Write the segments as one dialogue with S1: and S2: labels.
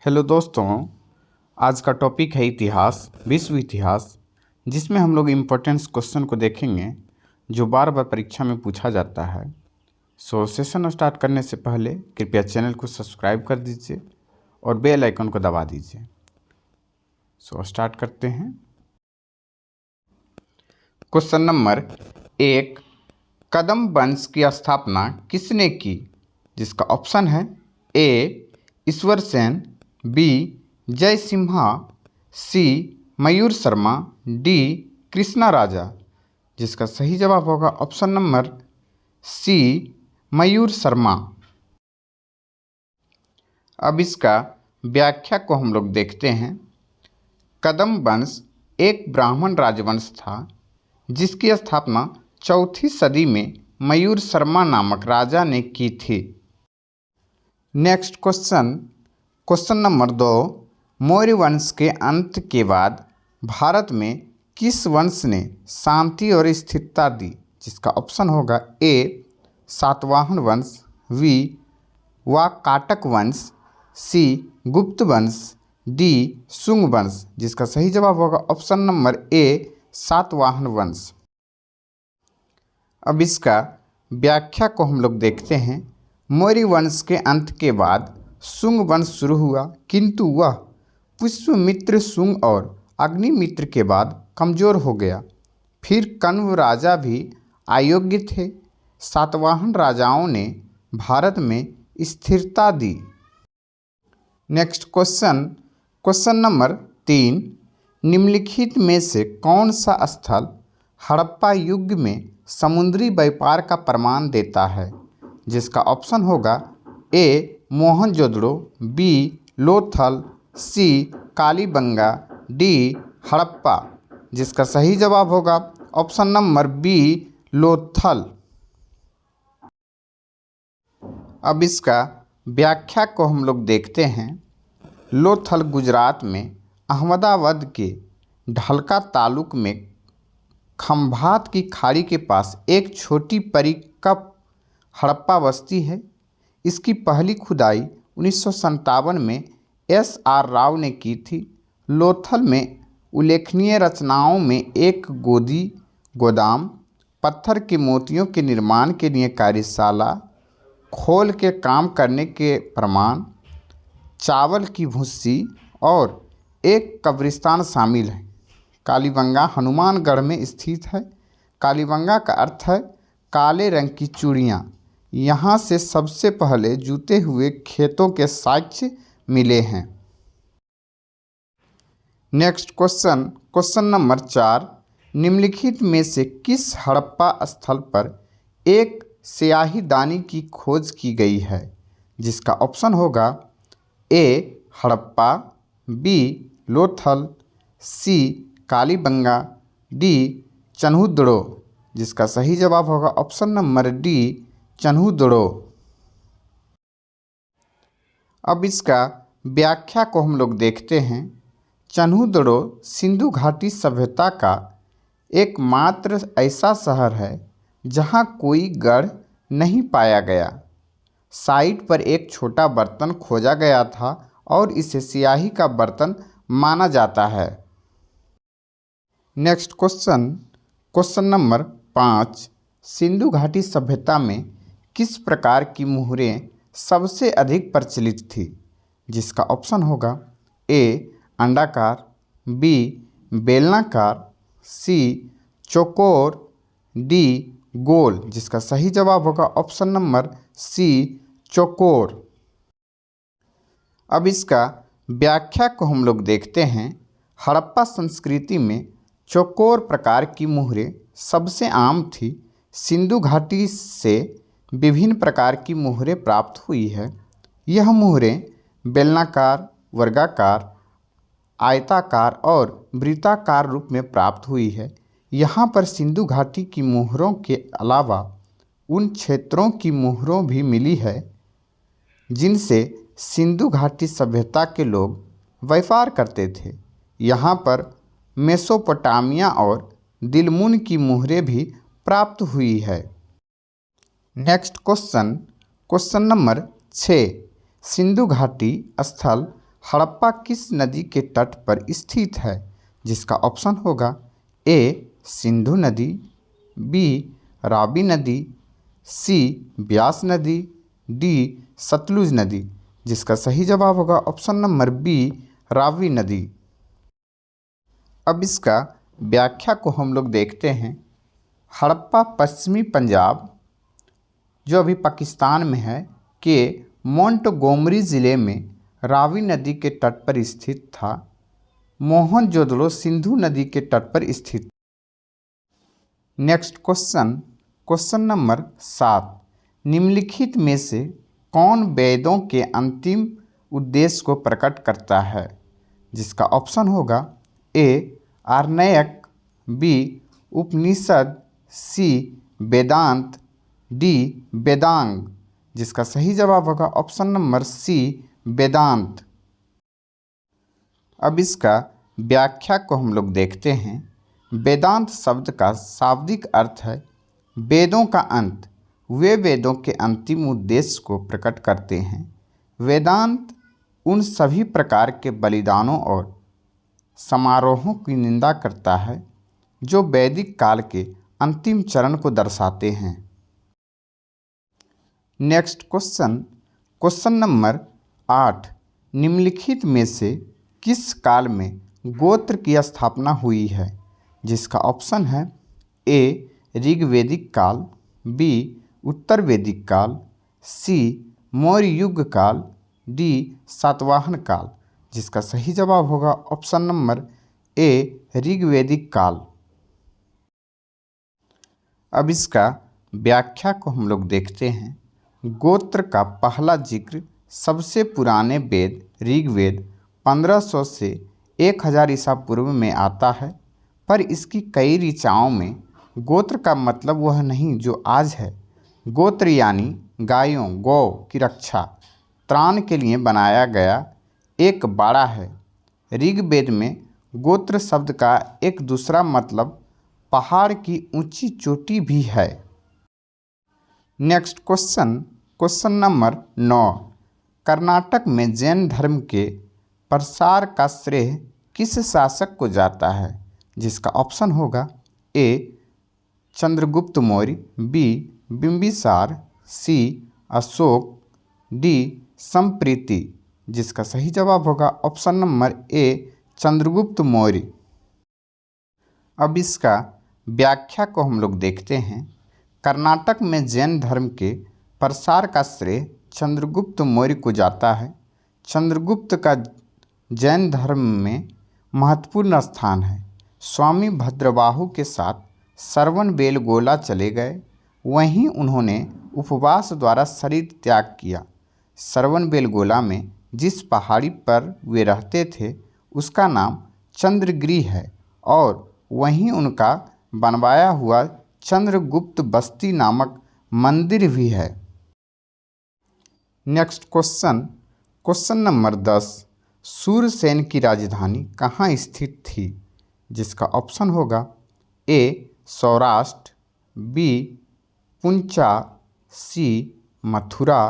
S1: Hello दोस्तों, आज का टॉपिक है इतिहास, विश्व इतिहास, जिसमें हम लोग इम्पोर्टेंस क्वेश्चन को देखेंगे जो बार बार परीक्षा में पूछा जाता है। सेशन स्टार्ट करने से पहले कृपया चैनल को सब्सक्राइब कर दीजिए और बेल आइकन को दबा दीजिए। स्टार्ट करते हैं। क्वेश्चन नंबर 1, कदम वंश की स्थापना किसने की? जिसका ऑप्शन है ए ईश्वर सेन, बी जय सिम्हा, सी मयूर शर्मा, डी कृष्णा राजा। जिसका सही जवाब होगा ऑप्शन नंबर सी मयूर शर्मा। अब इसका व्याख्या को हम लोग देखते हैं। कदम वंश एक ब्राह्मण राजवंश था जिसकी स्थापना 4वीं सदी में मयूर शर्मा नामक राजा ने की थी। नेक्स्ट क्वेश्चन नंबर 2, मौर्य वंश के अंत के बाद भारत में किस वंश ने शांति और स्थिरता दी? जिसका ऑप्शन होगा ए सातवाहन वंश, बी वाकाटक वंश, सी गुप्त वंश, डी शुंग वंश। जिसका सही जवाब होगा ऑप्शन नंबर ए सातवाहन वंश। अब इसका व्याख्या को हम लोग देखते हैं। मौर्य वंश के अंत के बाद शुंग वंश शुरू हुआ, किंतु वह पुष्यमित्र शुंग और अग्निमित्र के बाद कमज़ोर हो गया। फिर कण्व राजा भी अयोग्य थे। सातवाहन राजाओं ने भारत में स्थिरता दी। नेक्स्ट क्वेश्चन नंबर 3, निम्नलिखित में से कौन सा स्थल हड़प्पा युग में समुद्री व्यापार का प्रमाण देता है? जिसका ऑप्शन होगा ए मोहनजोदड़ो, बी लोथल, सी कालीबंगा, डी हड़प्पा। जिसका सही जवाब होगा ऑप्शन नंबर बी लोथल। अब इसका व्याख्या को हम लोग देखते हैं। लोथल गुजरात में अहमदाबाद के ढलका तालुक में खंभात की खाड़ी के पास एक छोटी परिकप हड़प्पा बस्ती है। इसकी पहली खुदाई 1957 में एस.आर. राव ने की थी। लोथल में उल्लेखनीय रचनाओं में एक गोदाम, पत्थर के मोतियों के निर्माण के लिए कार्यशाला, खोल के काम करने के प्रमाण, चावल की भूसी और एक कब्रिस्तान शामिल है। कालीबंगा हनुमानगढ़ में स्थित है। कालीबंगा का अर्थ है काले रंग की चूड़ियाँ। यहाँ से सबसे पहले जूते हुए खेतों के साक्ष्य मिले हैं। नेक्स्ट क्वेश्चन नंबर 4, निम्नलिखित में से किस हड़प्पा स्थल पर एक स्याहीदानी की खोज की गई है? जिसका ऑप्शन होगा ए हड़प्पा, बी लोथल, सी कालीबंगा, डी चन्हुदड़ो। जिसका सही जवाब होगा ऑप्शन नंबर डी चन्हुदड़ो। अब इसका व्याख्या को हम लोग देखते हैं। चन्हुदड़ो सिंधु घाटी सभ्यता का एकमात्र ऐसा शहर है जहां कोई गढ़ नहीं पाया गया। साइट पर एक छोटा बर्तन खोजा गया था और इसे स्याही का बर्तन माना जाता है। नेक्स्ट क्वेश्चन नंबर 5, सिंधु घाटी सभ्यता में किस प्रकार की मुहरें सबसे अधिक प्रचलित थी? जिसका ऑप्शन होगा ए अंडाकार, बी बेलनाकार, सी चौकोर, डी गोल। जिसका सही जवाब होगा ऑप्शन नंबर सी चौकोर। अब इसका व्याख्या को हम लोग देखते हैं। हड़प्पा संस्कृति में चौकोर प्रकार की मुहरें सबसे आम थी। सिंधु घाटी से विभिन्न प्रकार की मुहरें प्राप्त हुई है। यह मुहरें बेलनाकार, वर्गाकार, आयताकार और वृत्ताकार रूप में प्राप्त हुई है। यहाँ पर सिंधु घाटी की मुहरों के अलावा उन क्षेत्रों की मुहरों भी मिली है जिनसे सिंधु घाटी सभ्यता के लोग व्यापार करते थे। यहाँ पर मेसोपोटामिया और दिलमुन की मुहरें भी प्राप्त हुई है। नेक्स्ट क्वेश्चन नंबर 6, सिंधु घाटी स्थल हड़प्पा किस नदी के तट पर स्थित है? जिसका ऑप्शन होगा ए सिंधु नदी, बी रावी नदी, सी ब्यास नदी, डी सतलुज नदी। जिसका सही जवाब होगा ऑप्शन नंबर बी रावी नदी। अब इसका व्याख्या को हम लोग देखते हैं। हड़प्पा पश्चिमी पंजाब जो अभी पाकिस्तान में है के मोंटगोमरी ज़िले में रावी नदी के तट पर स्थित था। मोहनजोदड़ो सिंधु नदी के तट पर स्थित। Next question number 7। निम्नलिखित में से कौन वेदों के अंतिम उद्देश्य को प्रकट करता है? जिसका ऑप्शन होगा ए आर्णयक, बी उपनिषद, सी वेदांत, डी वेदांग। जिसका सही जवाब होगा ऑप्शन नंबर सी वेदांत। अब इसका व्याख्या को हम लोग देखते हैं। वेदांत शब्द का शाब्दिक अर्थ है वेदों का अंत। वे वेदों के अंतिम उद्देश्य को प्रकट करते हैं। वेदांत उन सभी प्रकार के बलिदानों और समारोहों की निंदा करता है जो वैदिक काल के अंतिम चरण को दर्शाते हैं। Next question number 8। निम्नलिखित में से किस काल में गोत्र की स्थापना हुई है? जिसका ऑप्शन है ए ऋग्वैदिक काल, बी उत्तर वैदिक काल, सी मौर्य युग काल, डी सातवाहन काल। जिसका सही जवाब होगा ऑप्शन नंबर ए ऋग्वैदिक काल। अब इसका व्याख्या को हम लोग देखते हैं। गोत्र का पहला जिक्र सबसे पुराने वेद ऋग्वेद 1500 से 1000 ईसा पूर्व में आता है, पर इसकी कई ऋचाओं में गोत्र का मतलब वह नहीं जो आज है। गोत्र यानी गायों गौ की रक्षा त्राण के लिए बनाया गया एक बाड़ा है। ऋग्वेद में गोत्र शब्द का एक दूसरा मतलब पहाड़ की ऊंची चोटी भी है। Next question number 9। कर्नाटक में जैन धर्म के प्रसार का श्रेय किस शासक को जाता है? जिसका ऑप्शन होगा ए चंद्रगुप्त मौर्य, बी बिंबिसार, सी अशोक, डी संप्रीति। जिसका सही जवाब होगा option number A Chandragupta Maurya. अब इसका व्याख्या को हम लोग देखते हैं। कर्नाटक में जैन धर्म के प्रसार का श्रेय चंद्रगुप्त मौर्य को जाता है। चंद्रगुप्त का जैन धर्म में महत्वपूर्ण स्थान है। स्वामी भद्रबाहु के साथ श्रवणबेलगोला चले गए। वहीं उन्होंने उपवास द्वारा शरीर त्याग किया। श्रवणबेलगोला में जिस पहाड़ी पर वे रहते थे उसका नाम चंद्रगिरी है और वहीं उनका बनवाया हुआ चंद्रगुप्त बस्ती नामक मंदिर भी है। Next question number 10। सूरसेन की राजधानी कहाँ स्थित थी? जिसका ऑप्शन होगा ए सौराष्ट्र, बी पुंचा, सी मथुरा,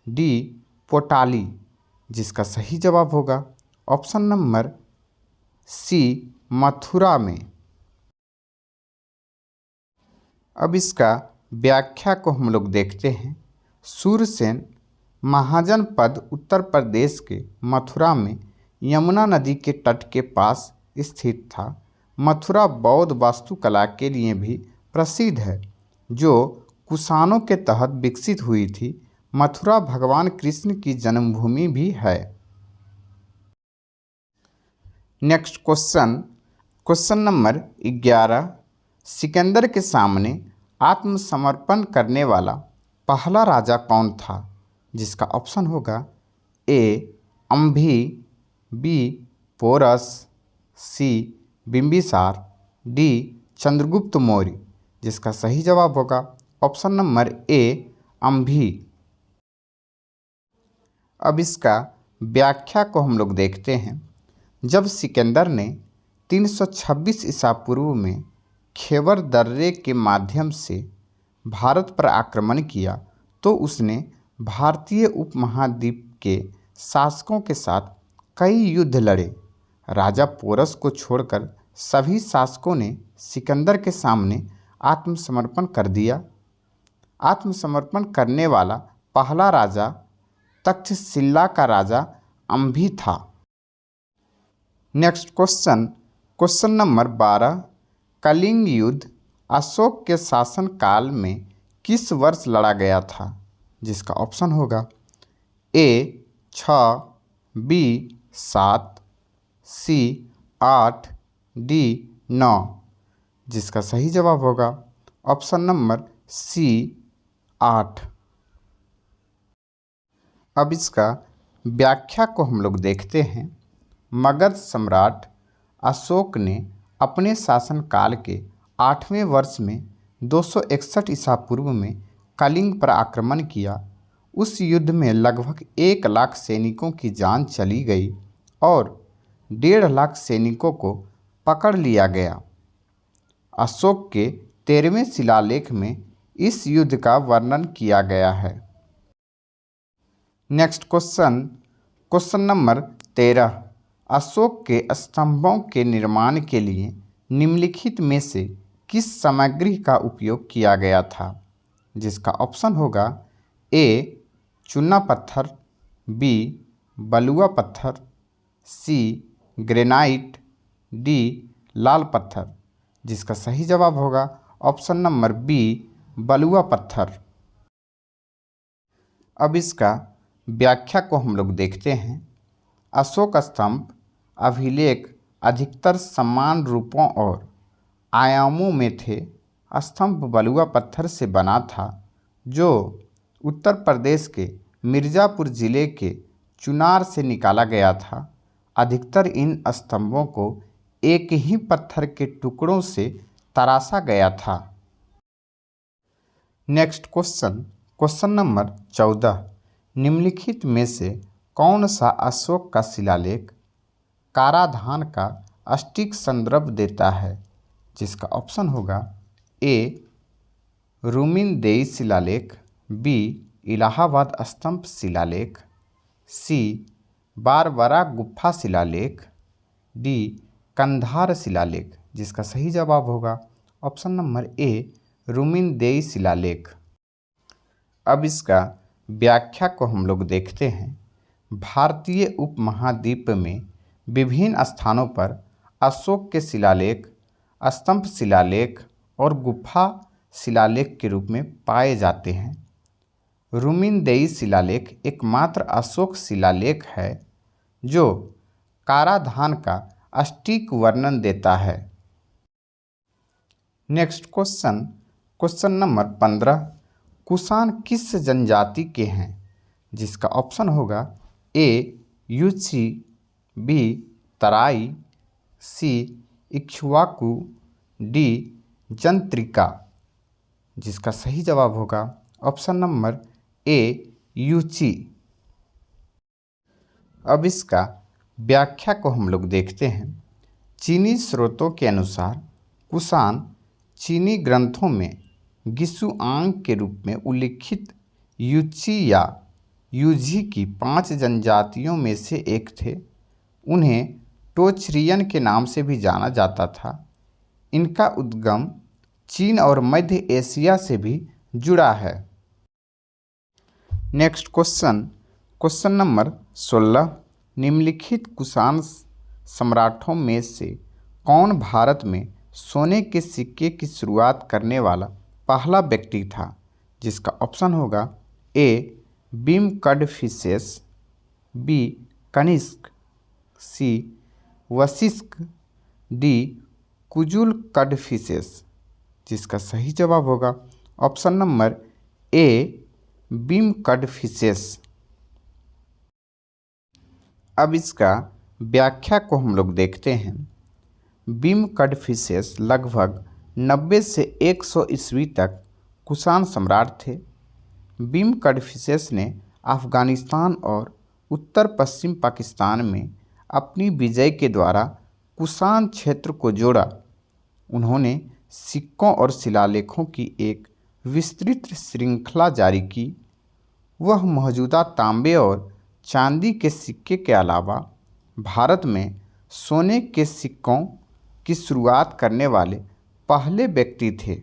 S1: डी पोटाली। जिसका सही जवाब होगा ऑप्शन नंबर सी मथुरा में। अब इसका व्याख्या को हम लोग देखते हैं। सूरसेन महाजनपद उत्तर प्रदेश के मथुरा में यमुना नदी के तट के पास स्थित था। मथुरा बौद्ध वास्तुकला के लिए भी प्रसिद्ध है जो कुषाणों के तहत विकसित हुई थी। मथुरा भगवान कृष्ण की जन्मभूमि भी है। Next question number 11। सिकंदर के सामने आत्मसमर्पण करने वाला पहला राजा कौन था? जिसका ऑप्शन होगा ए अम्भी, बी पोरस, सी बिंबिसार, डी चंद्रगुप्त मौर्य। जिसका सही जवाब होगा ऑप्शन नंबर ए अम्भी। अब इसका व्याख्या को हम लोग देखते हैं। जब सिकंदर ने 326 ईसा पूर्व में खैबर दर्रे के माध्यम से भारत पर आक्रमण किया तो उसने भारतीय उपमहाद्वीप के शासकों के साथ कई युद्ध लड़े। राजा पोरस को छोड़कर सभी शासकों ने सिकंदर के सामने आत्मसमर्पण कर दिया। आत्मसमर्पण करने वाला पहला राजा तक्षशिला का राजा अम्भी था। Next question, question number 12, Kalinga युद्ध अशोक के शासनकाल में किस वर्ष लड़ा गया था? जिसका ऑप्शन होगा ए 6, बी 7, सी 8, डी 9। जिसका सही जवाब होगा ऑप्शन नंबर सी 8। अब इसका व्याख्या को हम लोग देखते हैं। मगध सम्राट अशोक ने अपने शासनकाल के 8वें वर्ष में 261 ईसा पूर्व में कलिंग पर आक्रमण किया। उस युद्ध में लगभग 1 लाख सैनिकों की जान चली गई और 1.5 लाख सैनिकों को पकड़ लिया गया। अशोक के 13वें शिलालेख में इस युद्ध का वर्णन किया गया है। Next question, question number 13, Ashok के स्तंभों के निर्माण के लिए निम्नलिखित में से किस सामग्री का उपयोग किया गया था? जिसका ऑप्शन होगा ए चूना पत्थर, बी बलुआ पत्थर, सी ग्रेनाइट, डी लाल पत्थर। जिसका सही जवाब होगा ऑप्शन नंबर बी बलुआ पत्थर। अब इसका व्याख्या को हम लोग देखते हैं। अशोक स्तंभ अभिलेख अधिकतर समान रूपों और आयामों में थे। स्तंभ बलुआ पत्थर से बना था जो उत्तर प्रदेश के मिर्ज़ापुर जिले के चुनार से निकाला गया था। अधिकतर इन स्तंभों को एक ही पत्थर के टुकड़ों से तराशा गया था। नेक्स्ट क्वेश्चन, क्वेश्चन नंबर 14, निम्नलिखित में से कौन सा अशोक का शिलालेख कराधान का सटीक संदर्भ देता है? जिसका ऑप्शन होगा ए रुमिनदेई शिलालेख, बी इलाहाबाद स्तंभ शिलालेख, सी बारबरा गुफा शिलालेख, डी कंधार शिलालेख। जिसका सही जवाब होगा ऑप्शन नंबर ए रुमिनदेई शिलालेख। अब इसका व्याख्या को हम लोग देखते हैं। भारतीय उपमहाद्वीप में विभिन्न स्थानों पर अशोक के शिलालेख स्तंभ शिलालेख और गुफा शिलालेख के रूप में पाए जाते हैं। रुमिनदेई शिलालेख एकमात्र अशोक शिलालेख है जो कराधान का सटीक वर्णन देता है। Next question, question number 15, Kushan किस जनजाति के हैं? जिसका ऑप्शन होगा ए यूची, बी तराई, सी इक्ष्वाकु, डी जंत्रिका। जिसका सही जवाब होगा ऑप्शन नंबर ए यूची। अब इसका व्याख्या को हम लोग देखते हैं। चीनी स्रोतों के अनुसार कुषाण चीनी ग्रंथों में गिशुआंग के रूप में उल्लिखित यूची या यूझी की 5 जनजातियों में से एक थे। उन्हें टोचरियन के नाम से भी जाना जाता था। इनका उद्गम चीन और मध्य एशिया से भी जुड़ा है। नेक्स्ट क्वेश्चन, क्वेश्चन नंबर 16, निम्नलिखित कुषाण सम्राटों में से कौन भारत में सोने के सिक्के की शुरुआत करने वाला पहला व्यक्ति था? जिसका ऑप्शन होगा ए भीमकडफिसेस, बी कनिष्क, सी वशिष्क, डी कुजुलकडफिसेस। जिसका सही जवाब होगा ऑप्शन नंबर ए भीमकडफिसेस। अब इसका व्याख्या को हम लोग देखते हैं। भीमकडफिसेस लगभग 90 से 100 ईस्वी तक कुषाण सम्राट थे। भीमकडफिसेस ने अफ़गानिस्तान और उत्तर पश्चिम पाकिस्तान में अपनी विजय के द्वारा कुषाण क्षेत्र को जोड़ा। उन्होंने सिक्कों और शिलालेखों की एक विस्तृत श्रृंखला जारी की। वह मौजूदा तांबे और चांदी के सिक्के के अलावा भारत में सोने के सिक्कों की शुरुआत करने वाले पहले व्यक्ति थे?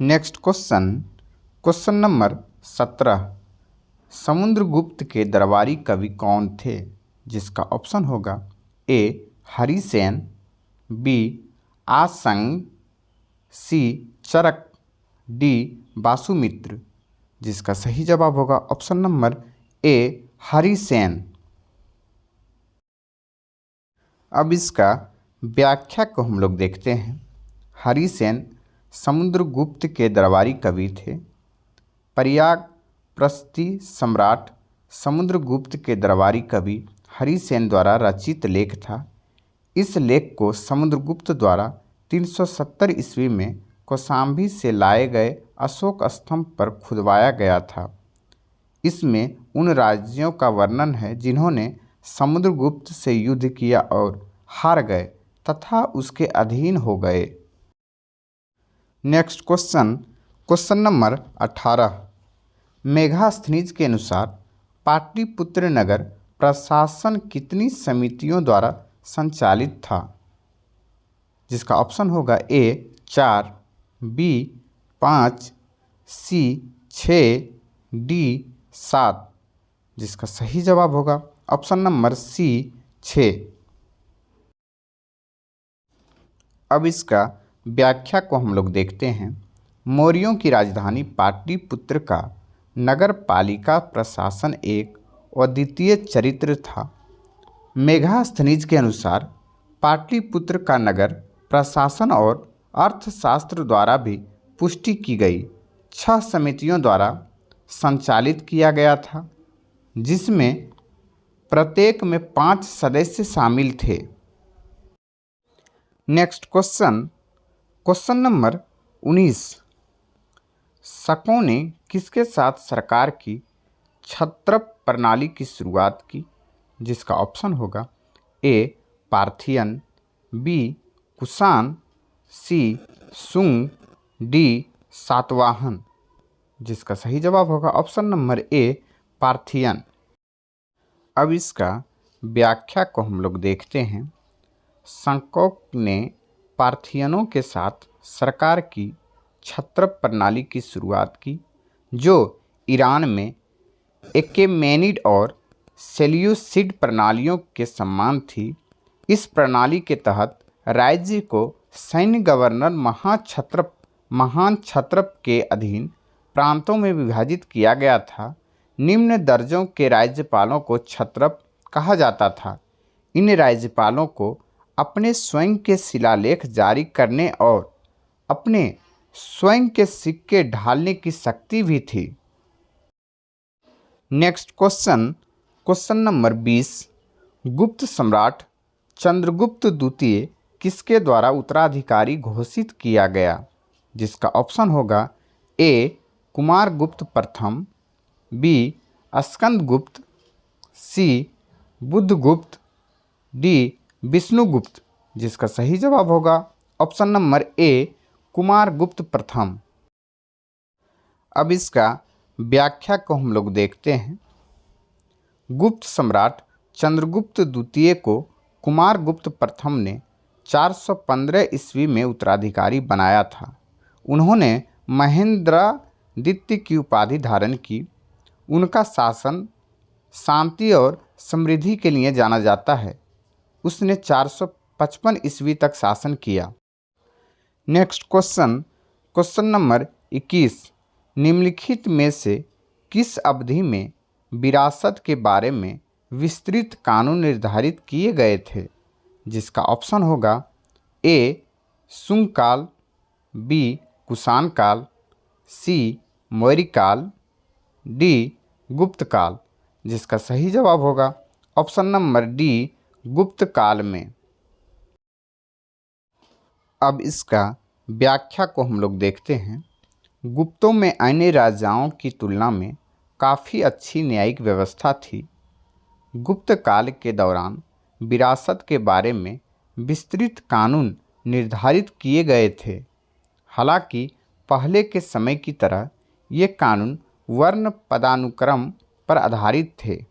S1: Next question, question number 17, Samudragupta के दरबारी कवि कौन थे? जिसका ऑप्शन होगा ए हरिसेन, बी आसंग, सी चरक, डी वासुमित्र। जिसका सही जवाब होगा ऑप्शन नंबर ए हरिसेन। अब इसका व्याख्या को हम लोग देखते हैं। हरिसेन समुद्रगुप्त के दरबारी कवि थे। प्रयाग प्रस्ती सम्राट समुद्रगुप्त के दरबारी कवि हरिसेन द्वारा रचित लेख था। इस लेख को समुद्रगुप्त द्वारा 370 ईस्वी में कौशाम्बी से लाए गए अशोक स्तंभ पर खुदवाया गया था। इसमें उन राज्यों का वर्णन है जिन्होंने समुद्रगुप्त से युद्ध किया और हार गए तथा उसके अधीन हो गए। Next question, question number 18, Megasthenes के अनुसार पाटलिपुत्र नगर प्रशासन कितनी समितियों द्वारा संचालित था? जिसका ऑप्शन होगा ए 4, बी 5, सी 6, डी 7। जिसका सही जवाब होगा ऑप्शन नंबर सी 6। अब इसका व्याख्या को हम लोग देखते हैं। मौर्यों की राजधानी पाटलिपुत्र का नगर पालिका प्रशासन एक अद्वितीय चरित्र था। मेगास्थनीज के अनुसार पाटलिपुत्र का नगर प्रशासन और अर्थशास्त्र द्वारा भी पुष्टि की गई 6 समितियों द्वारा संचालित किया गया था, जिसमें प्रत्येक में 5 सदस्य शामिल थे। नेक्स्ट क्वेश्चन, क्वेश्चन नंबर 19, शकों ने किसके साथ सरकार की क्षत्रप प्रणाली की शुरुआत की? जिसका ऑप्शन होगा ए पार्थियन, बी कुषाण, सी शुंग, डी सातवाहन। जिसका सही जवाब होगा ऑप्शन नंबर ए पार्थियन। अब इसका व्याख्या को हम लोग देखते हैं। शकों ने पार्थियनों के साथ सरकार की क्षत्रप प्रणाली की शुरुआत की, जो ईरान में एकेमेनिड और सेल्यूसिड प्रणालियों के समान थी। इस प्रणाली के तहत राज्य को सैन्य गवर्नर महान क्षत्रप के अधीन प्रांतों में विभाजित किया गया था। निम्न दर्जों के राज्यपालों को क्षत्रप कहा जाता था। इन राज्यपालों को अपने स्वयं के शिलालेख जारी करने और अपने स्वयं के सिक्के ढालने की शक्ति भी थी। नेक्स्ट क्वेश्चन, क्वेश्चन नंबर 20, गुप्त सम्राट चंद्रगुप्त द्वितीय किसके द्वारा उत्तराधिकारी घोषित किया गया? जिसका ऑप्शन होगा ए कुमारगुप्त प्रथम, बी स्कंदगुप्त, सी बुद्धगुप्त, डी विष्णुगुप्त। जिसका सही जवाब होगा ऑप्शन नंबर ए कुमारगुप्त प्रथम। अब इसका व्याख्या को हम लोग देखते हैं। गुप्त सम्राट चंद्रगुप्त द्वितीय को कुमारगुप्त प्रथम ने 415 ईस्वी में उत्तराधिकारी बनाया था। उन्होंने महेंद्रादित्य की उपाधि धारण की। उनका शासन शांति और समृद्धि के लिए जाना जाता है। उसने 455 ईस्वी तक शासन किया। नेक्स्ट क्वेश्चन, क्वेश्चन नंबर 21, निम्नलिखित में से किस अवधि में विरासत के बारे में विस्तृत कानून निर्धारित किए गए थे? जिसका ऑप्शन होगा ए शुंग काल, बी कुषाण काल, सी मौर्य काल, डी गुप्त काल। जिसका सही जवाब होगा ऑप्शन नंबर डी गुप्त काल में। अब इसका व्याख्या को हम लोग देखते हैं। गुप्तों में अन्य राजाओं की तुलना में काफ़ी अच्छी न्यायिक व्यवस्था थी। गुप्त काल के दौरान विरासत के बारे में विस्तृत कानून निर्धारित किए गए थे। हालांकि पहले के समय की तरह ये कानून वर्ण पदानुक्रम पर आधारित थे।